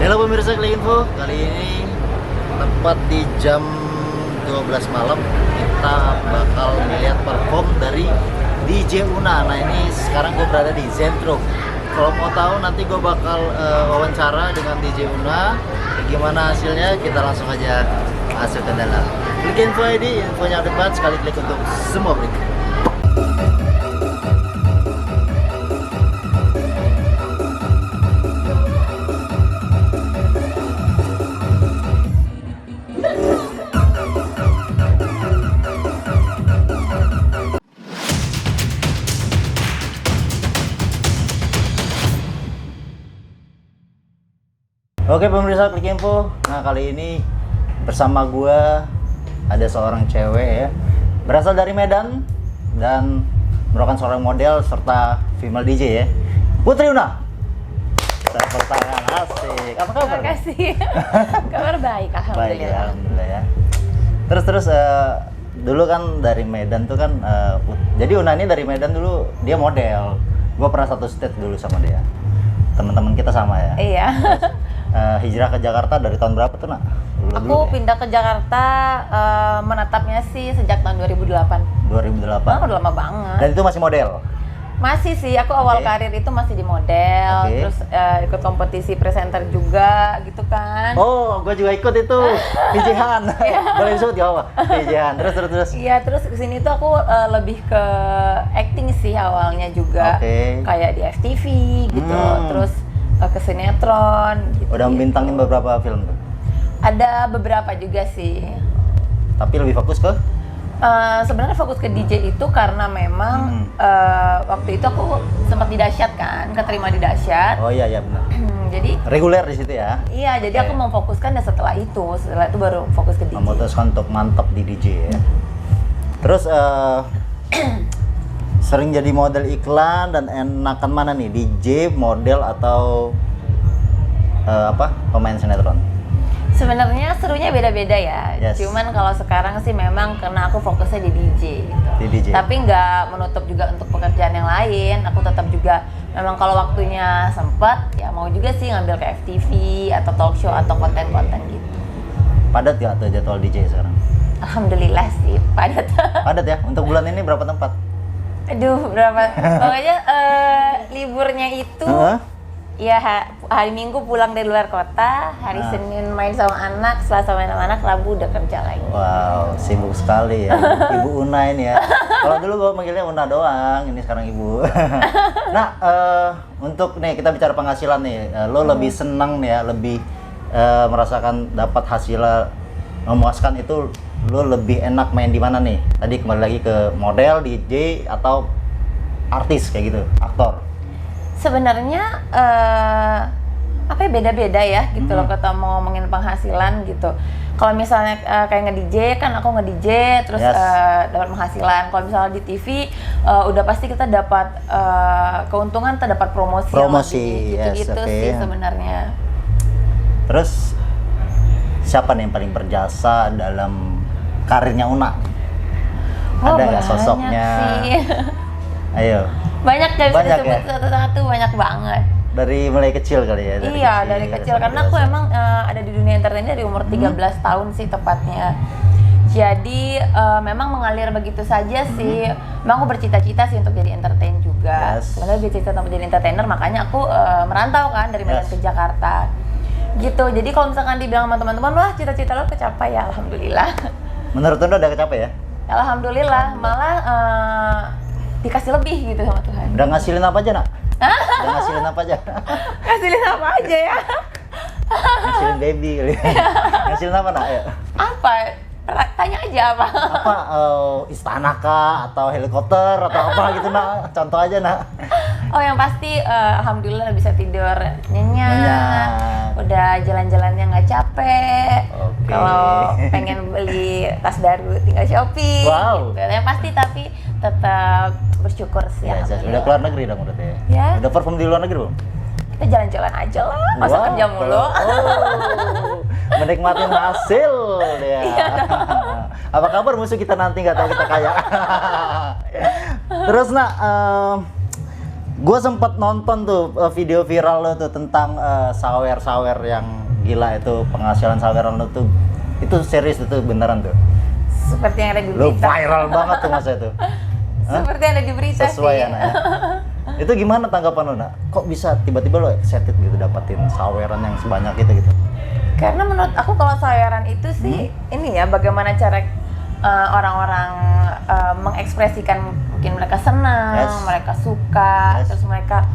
Halo pemirsa Klik Info, kali ini tepat di jam 12 malam kita bakal melihat perform dari DJ Una. Nah ini sekarang gue berada di Zentro. Kalau mau tahu nanti gue bakal wawancara dengan DJ Una. Gimana hasilnya kita langsung aja masuk ke dalam. Klik Info ID, infonya depan, sekali klik untuk semua berita. Oke pemirsa Klik Info, nah kali ini bersama gue ada seorang cewek ya, berasal dari Medan dan merupakan seorang model serta female DJ ya, Putri Una. Tepuk tangan, asik. Apa kabar? Terima kasih. Kabar baik, alhamdulillah. Baik, alhamdulillah ya. Terus dulu kan dari Medan tuh kan, jadi Una ini dari Medan dulu dia model. Gue pernah satu stage dulu sama dia. Teman-teman kita sama ya. Iya. Hijrah ke Jakarta dari tahun berapa tuh nak? Aku pindah ke Jakarta menetapnya sih sejak tahun 2008. 2008. Udah lama banget. Dan itu masih model? Masih sih, aku awal karir itu masih di model, terus ikut kompetisi presenter juga gitu kan. Oh, gue juga ikut itu, DJ Han. Boleh disebut gak apa? DJ Han, terus. Iya, terus kesini tuh aku lebih ke acting sih awalnya juga, kayak di FTV gitu, terus ke sinetron gitu. Udah membintangin beberapa film tuh? Ada beberapa juga sih. Tapi lebih fokus ke? Sebenarnya fokus ke DJ itu karena memang waktu itu aku sempat di Dahsyat kan, keterima di Dahsyat. Oh iya benar. Jadi reguler di situ ya? Iya, jadi aku memfokuskan dan setelah itu baru fokus ke DJ. Memutuskan untuk mantap di DJ ya. Terus sering jadi model iklan dan enakan mana nih, DJ, model atau pemain sinetron? Sebenarnya serunya beda-beda ya. Cuman kalau sekarang sih memang karena aku fokusnya di DJ gitu. Di DJ. Tapi nggak menutup juga untuk pekerjaan yang lain. Aku tetap juga memang kalau waktunya sempat ya mau juga sih ngambil ke FTV atau talk show atau konten-konten gitu. Padat gak tuh jadwal DJ sekarang? Alhamdulillah sih padat. Padat ya. Untuk bulan ini berapa tempat? Aduh, berapa? Pokoknya liburnya itu ya hari Minggu pulang dari luar kota, hari Senin main sama anak, Selasa main sama anak, Rabu udah kerja lagi. Wow, sibuk sekali ya, Ibu Una ini ya. Kalau dulu gue manggilnya Una doang, ini sekarang Ibu. Nah, untuk nih kita bicara penghasilan nih, lo lebih senang nih ya, lebih merasakan dapat hasilnya memuaskan itu, lo lebih enak main di mana nih? Tadi kembali lagi ke model, DJ atau artis kayak gitu, aktor? Sebenarnya beda-beda ya gitu loh, kita mau ngomongin penghasilan gitu. Kalau misalnya kayak nge-DJ kan aku nge-DJ terus dapat penghasilan. Kalau misalnya di TV udah pasti kita dapat keuntungan, kita dapat promosi gitu-gitu sih sebenarnya. Terus siapa nih yang paling berjasa dalam karirnya Una? Ada nggak sosoknya? Sih. Ayo. Banyak gak bisa disebut satu-satu, banyak banget. Dari mulai kecil kali ya? Dari kecil karena aku emang ada di dunia entertain dari umur 13 tahun sih tepatnya. Jadi memang mengalir begitu saja sih. Memang aku bercita-cita sih untuk jadi entertain juga. Sebenarnya bercita untuk jadi entertainer, makanya aku merantau kan dari Medan ke Jakarta. Gitu, jadi kalau misalkan dibilang sama teman-teman, wah cita-cita lo kecapai ya, alhamdulillah. Menurut Anda udah kecapai ya? Alhamdulillah, malah dikasih lebih gitu sama Tuhan. Udah ngasilin apa aja nak? Udah ngasilin apa aja? Ngasilin apa aja ya? Ngasilin baby kali. Ngasilin apa nak? Ayo. Apa? Tanya aja apa? Apa? Istana kah? Atau helikopter? Atau apa gitu nak? Contoh aja nak. Oh yang pasti alhamdulillah bisa tidur nyenyak. Udah jalan-jalannya nggak capek. Kalau pengen beli tas baru tinggal shopping. Wow. Gitu. Yang pasti tapi tetap bersyukur sih. Udah keluar negeri dong berarti ya? Ya. Udah perform di luar negeri belum? Kita jalan-jalan aja lah, masa kerja mulu. Menikmatin hasil ya. Apa kabar musuh kita nanti, nggak tahu kita kaya. Terus nak, Gue sempet nonton tuh video viral lo tuh tentang sawer-sawer yang gila itu, penghasilan saweran lo tuh. Itu serius itu beneran tuh. Seperti yang ada di Lo berita. viral banget tuh masa itu. Seperti yang ada di berita Sesuai sih. ya, Nak, ya? Itu gimana tanggapan lo, Nak? Kok bisa tiba-tiba lo excited gitu dapatin saweran yang sebanyak itu gitu? Karena menurut aku kalau saweran itu sih ini ya bagaimana cara orang-orang mengekspresikan, mungkin mereka senang, Yes. mereka suka, Yes. terus mereka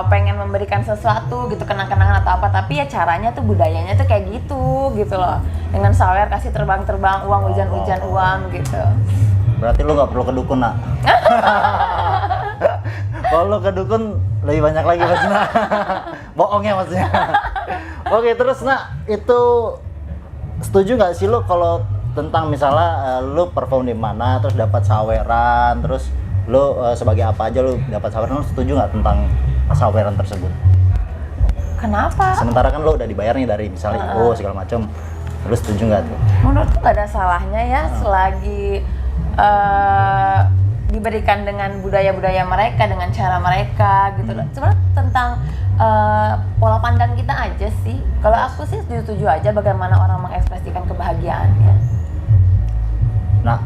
pengen memberikan sesuatu gitu, kenang-kenangan atau apa, tapi ya caranya tuh budayanya tuh kayak gitu loh. Dengan sawer kasih terbang-terbang uang, hujan-hujan uang gitu. Berarti lo nggak perlu ke dukun, Nak. Kalau lo ke dukun lebih banyak lagi maksudnya. Bohongnya maksudnya. Oke, terus Nak, itu setuju nggak sih lo kalau tentang misalnya lo perform di mana terus dapat saweran, terus lo sebagai apa aja lo dapat saweran, lo setuju nggak tentang saweran tersebut? Kenapa? Sementara kan lo udah dibayar nih dari misalnya segala macam, lo setuju nggak tuh? Menurutku nggak ada salahnya ya selagi diberikan dengan budaya-budaya mereka, dengan cara mereka gitu loh. Cuma tentang pola pandang kita aja sih. Kalau aku sih setuju aja bagaimana orang mengekspresikan kebahagiaannya. Nah,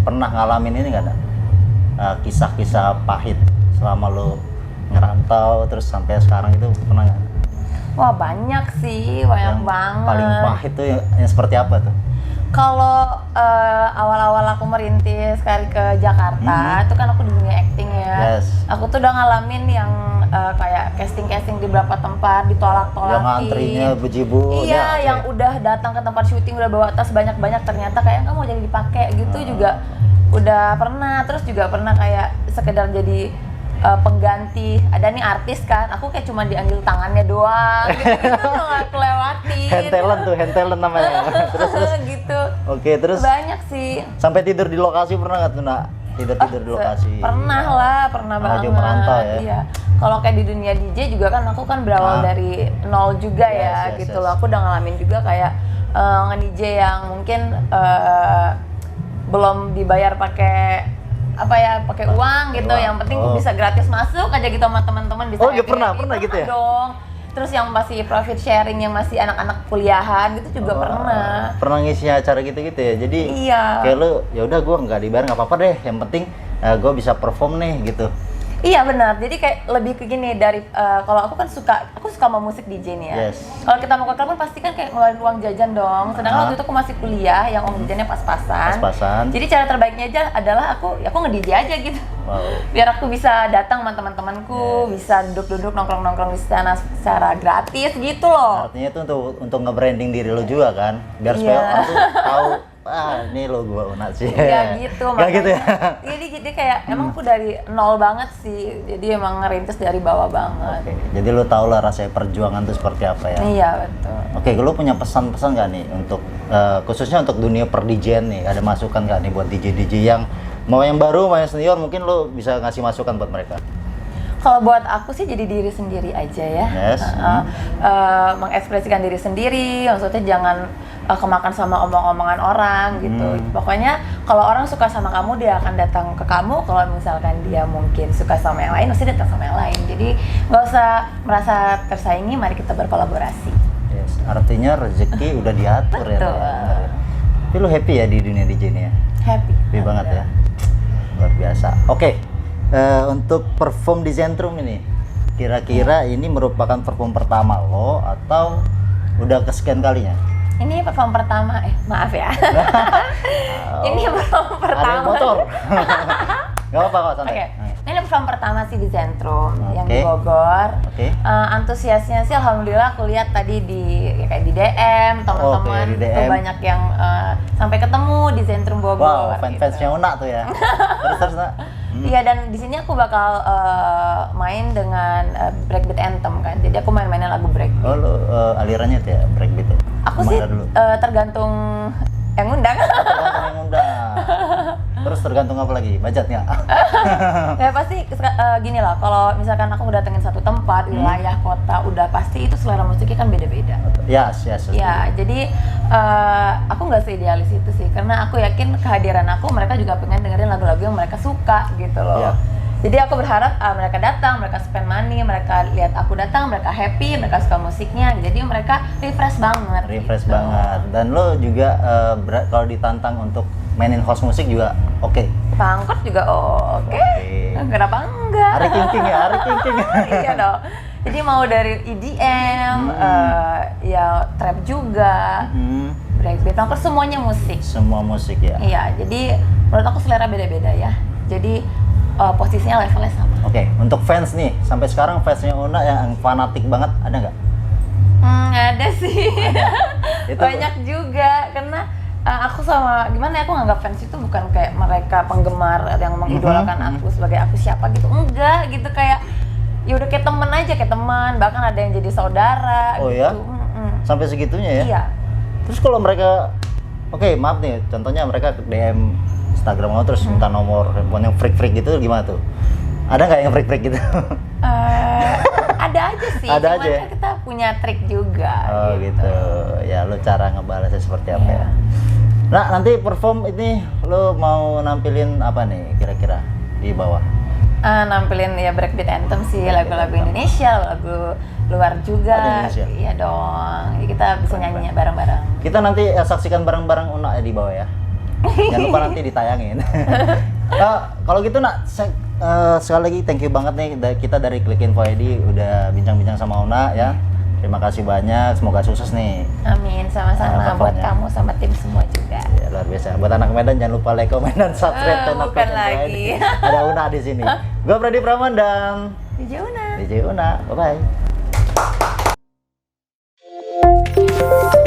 pernah ngalamin ini nggak, Nak? Kisah-kisah pahit selama lo ngerantau terus sampai sekarang itu pernah nggak? Wah banyak sih, banyak Yang banget. paling pahit tuh yang seperti apa tuh? Kalau awal-awal aku merintis kali ke Jakarta, itu kan aku di dunia acting ya. Yes. Aku tuh udah ngalamin yang kayak casting di beberapa tempat ditolak-tolakin. Yang antrinya bejibu. Iya, yang udah datang ke tempat syuting udah bawa tas banyak-banyak, ternyata kayak nggak mau jadi dipakai gitu juga udah pernah. Terus juga pernah kayak sekedar jadi pengganti. Ada nih artis kan, aku kayak cuma diambil tangannya doang gitu nggak aku lewatin. hand talent namanya. terus. Gitu. Oke, terus Banyak sih. sampai tidur di lokasi pernah nggak tuh, Nak? Tidur di lokasi. Pernah lah, pernah Namanya banget. juga merantau ya. Iya. Kalau kayak di dunia DJ juga kan aku kan berawal dari nol juga ya Yes, gitu yes. loh. Aku udah ngalamin juga kayak nge-DJ yang mungkin belum dibayar pakai pakai uang gitu. uang. Yang penting bisa gratis masuk aja gitu sama teman-teman, bisa Oh, iya, happy-happy. pernah gitu ya? Dong. Terus yang masih profit sharing, yang masih anak-anak kuliahan gitu juga pernah. Pernah ngisi acara gitu-gitu ya. Jadi Iya. kayak lu ya udah gua nggak dibayar nggak apa-apa deh. Yang penting gua bisa perform nih gitu. Iya benar. Jadi kayak lebih ke gini dari kalau aku kan suka sama musik DJ nih ya. Yes. Kalau kita mau ke klub kan pasti kan kayak ngeluarin uang jajan dong. Sedangkan waktu itu aku masih kuliah yang uang jajannya pas-pasan. Pas-pasan. Jadi cara terbaiknya aja adalah aku nge-DJ aja gitu. Wow. Biar aku bisa datang sama teman-temanku, bisa duduk-duduk nongkrong-nongkrong di sana secara gratis gitu loh. Artinya itu untuk nge-branding diri lo juga kan, biar supaya Iya. orang tuh tahu, ini lo gua Una sih. Iya gitu, Nggak gitu ya? Jadi kayak emang aku dari nol banget sih. Jadi emang ngerintis dari bawah banget. Oke, jadi lo tau lah rasanya perjuangan tuh seperti apa ya. Iya betul. Oke, lo punya pesan-pesan nggak nih untuk khususnya untuk dunia per-DJ nih, ada masukan nggak nih buat DJ-DJ yang mau yang baru, mau yang senior, mungkin lo bisa ngasih masukan buat mereka. Kalau buat aku sih jadi diri sendiri aja ya. Yes. Mengekspresikan diri sendiri, maksudnya jangan kemakan sama omong-omongan orang gitu. Pokoknya kalau orang suka sama kamu, dia akan datang ke kamu. Kalau misalkan dia mungkin suka sama yang lain, pasti datang sama yang lain. Jadi nggak usah merasa tersaingi, mari kita berkolaborasi. Yes, artinya rezeki udah diatur ya. Betul. Benar ya. Tapi lo happy ya di dunia DJ ini ya? Happy. Happy banget ya. Luar biasa. Oke, untuk perform di Zentrum ini, kira-kira ini merupakan perform pertama lo atau udah kesekian kalinya? Ini perform pertama, maaf ya. Ini perform Ada yang pertama. motor. Gak apa-apa kok, santai. Oke, ini perform pertama sih di Zentrum yang di Oke. Bogor. Oke. Antusiasnya sih alhamdulillah aku lihat tadi kayak di DM teman-teman Oke, di tuh DM. banyak yang sampai ketemu di Zentrum Bogor. Wow, fans-fansnya Una tuh ya. Terus Nak. Iya, dan di sini aku bakal main dengan breakbeat anthem kan. Jadi aku main-mainin lagu breakbeat. Oh, lo alirannya tuh ya breakbeat ya? Aku Emang sih dari dulu? tergantung yang undang. Tergantung yang undang. Terus tergantung apa lagi? Budgetnya? Ya pasti gini lah, kalau misalkan aku ngedatengin satu tempat, wilayah, kota, udah pasti itu selera musiknya kan beda-beda. Yes. Ya, jadi aku nggak seidealis itu sih, karena aku yakin kehadiran aku, mereka juga pengen dengerin lagu-lagu yang mereka suka gitu loh. Iya. Jadi aku berharap mereka datang, mereka spend money, mereka lihat aku datang, mereka happy, mereka suka musiknya, jadi mereka refresh banget. Refresh gitu. banget. Dan lo juga kalau ditantang untuk mainin host musik juga oke. Pangkot juga oke. Kenapa enggak? Ari King ya, Ari King. Iya dong. Jadi mau dari EDM, ya trap juga, breakbeat, pangkot semuanya musik. Semua musik ya. Iya, jadi menurut aku selera beda-beda ya. Jadi posisinya levelnya sama. Oke, untuk fans nih, sampai sekarang fansnya Una yang fanatik banget ada nggak? Ada sih. Itu- Banyak juga, karena aku sama gimana ya, aku nganggap fans itu bukan kayak mereka penggemar yang mengidolakan aku sebagai aku siapa gitu, enggak gitu, kayak ya udah kayak temen aja, kayak teman, bahkan ada yang jadi saudara Oh gitu. ya? Sampai segitunya ya? Iya. Terus kalau mereka, oke maaf nih, contohnya mereka DM Instagram kamu terus minta nomor handphone yang freak-freak gitu gimana tuh? Ada nggak yang freak-freak gitu? Ada aja sih, Ada cuman aja ya? kan kita punya trik juga. Oh gitu. Ya lo cara ngebalasnya seperti apa ya? Iya. Nah nanti perform ini lo mau nampilin apa nih kira-kira di bawah? Nampilin ya breakbeat anthem sih, lagu-lagu Indonesia, lagu luar juga. Ada Indonesia? Iya dong. Jadi kita bisa nyanyinya bareng-bareng. Kita nanti saksikan bareng-bareng Una ya di bawah ya. Jangan lupa nanti ditayangin. Kalau gitu Nak, sekali lagi thank you banget nih kita dari Klik Info ID udah bincang-bincang sama Una ya. Terima kasih banyak, semoga sukses nih. Amin, sama-sama buat Performnya. kamu sama tim semua juga. Ya, luar biasa. Buat anak Medan jangan lupa like, comment, dan subscribe channel Bukan Klik Info lagi. ID. Ada Una di sini. Gua Pradi Praman dan DJ Una. DJ Una. Bye bye.